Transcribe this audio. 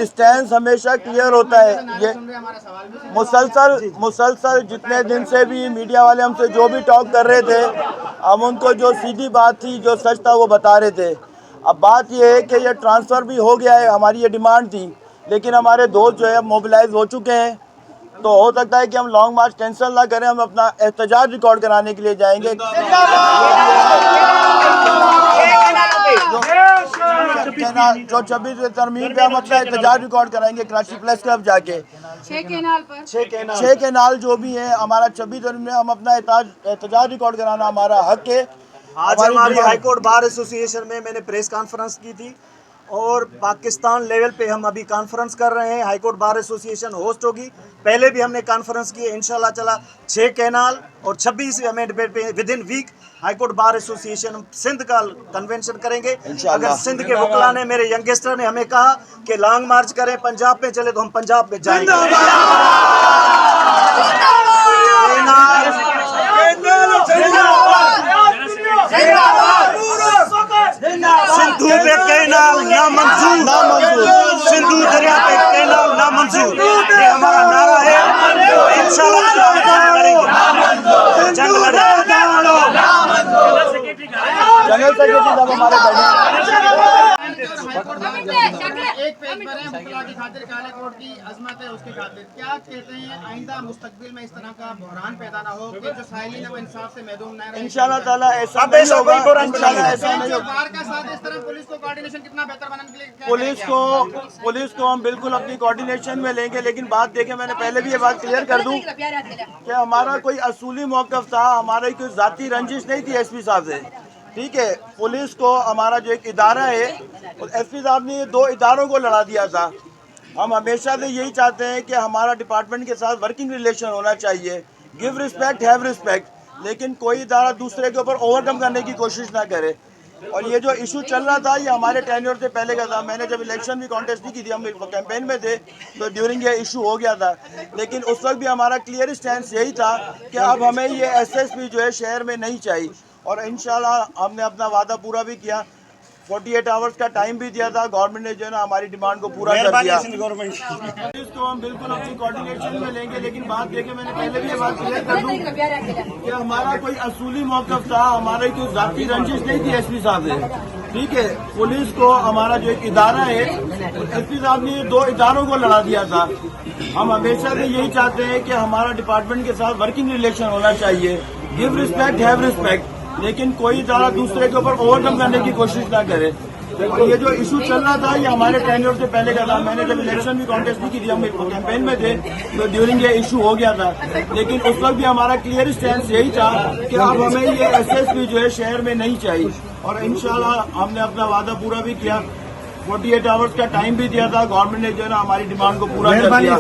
Stains ہمیشہ clear ہوتا ہے. یہ مسلسل جتنے دن سے بھی میڈیا والے ہم سے جو بھی ٹاک کر رہے تھے, ہم ان کو جو سیدھی بات تھی, جو سچ تھا وہ بتا رہے تھے. اب بات یہ ہے کہ یہ ٹرانسفر بھی ہو گیا ہے, ہماری یہ ڈیمانڈ تھی, لیکن ہمارے دوست جو ہے موبلائز ہو چکے ہیں. تو ہو سکتا ہے کہ ہم لانگ مارچ کینسل نہ کریں, ہم اپنا احتجاج ریکارڈ کرانے کے لیے جائیں گے. جو 26 ترمیم پہ ہم اپنا احتجاج ریکارڈ کرائیں گے کراچی پریس کلب جا کے. 6 کینال جو بھی ہیں ہمارا 26 ترمیم میں ہم اپنا احتجاج ریکارڈ کرانا ہمارا حق ہے. آج ہماری ہائی کورٹ بار ایسوسی ایشن میں نے پریس کانفرنس کی تھی, اور پاکستان لیول پہ ہم ابھی کانفرنس کر رہے ہیں. ہائی کورٹ بار ایسوسی ایشن ہوسٹ ہوگی, پہلے بھی ہم نے کانفرنس کی ہے. انشاءاللہ تعالی 6 کینال اور 26 امینڈمنٹ پہ within week high court bar association Sindh کا کنونشن کریں گے. اگر سندھ کے وکلا نے, میرے ینگسٹر نے ہمیں کہا کہ لانگ مارچ کریں, پنجاب میں چلے, تو ہم پنجاب میں جائیں گے. سندھو پہ کینال نامنظور, سندھو دریا پہ کینال نامنظور, یہ ہمارا نعرہ ہے. انشاءاللہ جنگ لڑیں گے. جنرل سیکرٹری صاحب ہمارے ایک پیج پر ہے مطلع کی خاطر کالا کوٹ کی عظمت ہے اس کی خاطر. کیا کہتے ہیں آئندہ مستقبل میں اس طرح کا بحران پیدا نہ ہو کہ جو سائلین و انصاف سے محروم نہ رہے؟ انشاءاللہ تعالیٰ ایسا نہیں ہوگا. انشاءاللہ ایسا نہیں ہوگا. بار کا ساتھ اس طرح پولیس کو کوارڈینیشن کتنا بہتر بنانے کے لیے پولیس کو ہم بالکل اپنی کوارڈینیشن میں لیں گے, لیکن بات دیکھیں, میں نے پہلے بھی یہ بات کلیئر کر دوں کہ ہمارا کوئی اصولی موقف تھا, ہماری کوئی ذاتی رنجش نہیں تھی ایس پی صاحب سے. ٹھیک ہے, پولیس کو ہمارا جو ایک ادارہ ہے, ایس پی صاحب نے 2 اداروں کو لڑا دیا تھا. ہم ہمیشہ سے یہی چاہتے ہیں کہ ہمارا ڈپارٹمنٹ کے ساتھ ورکنگ ریلیشن ہونا چاہیے. گیو رسپیکٹ ہیو رسپیکٹ, لیکن کوئی ادارہ دوسرے کے اوپر اوور کم کرنے کی کوشش نہ کرے. اور یہ جو ایشو چل رہا تھا یہ ہمارے ٹینیور سے پہلے کا تھا. میں نے جب الیکشن بھی کانٹیسٹ نہیں کی تھی, ہم کیمپین میں تھے, تو ڈیورنگ یہ ایشو ہو گیا تھا. لیکن اس وقت بھی ہمارا کلیئر اسٹینس یہی تھا کہ اب ہمیں یہ ایس ایس پی جو ہے شہر میں نہیں چاہیے. اور انشاءاللہ ہم نے اپنا وعدہ پورا بھی کیا. 48 آورز کا ٹائم بھی دیا تھا, گورنمنٹ نے جو ہے نا ہماری ڈیمانڈ کو پورا کر دیا. اس کو ہم بالکل اپنی کوارڈینیشن میں لیں گے, لیکن بات دیکھیں, میں نے پہلے بھی یہ بات کلیئر کر دوں کہ ہمارا کوئی اصولی موقف تھا, ہماری کوئی ذاتی رنجش نہیں تھی ایس پی صاحب سے. ٹھیک ہے, پولیس کو ہمارا جو ایک ادارہ ہے, ایس پی صاحب نے 2 اداروں کو لڑا دیا تھا. ہم ہمیشہ سے یہی چاہتے ہیں کہ ہمارا ڈپارٹمنٹ کے ساتھ ورکنگ ریلیشن ہونا چاہیے. گیو رسپیکٹ ہیو رسپیکٹ, لیکن کوئی ادارہ دوسرے کے اوپر اوور کم کرنے کی کوشش نہ کرے. اور یہ جو ایشو چل رہا تھا یہ ہمارے ٹینیور سے پہلے کا تھا. میں نے جب الیکشن بھی کانٹیسٹ نہیں کی تھی, ہم کیمپین میں تھے, تو ڈیورنگ یہ ایشو ہو گیا تھا. لیکن اس وقت بھی ہمارا کلیئر اسٹینس یہی تھا کہ اب ہمیں یہ ایس ایس پی جو ہے شہر میں نہیں چاہیے. اور انشاءاللہ ہم نے اپنا وعدہ پورا بھی کیا. 48 آورز کا ٹائم بھی دیا تھا, گورنمنٹ نے جو ہے نا ہماری ڈیمانڈ کو پورا کر دیا.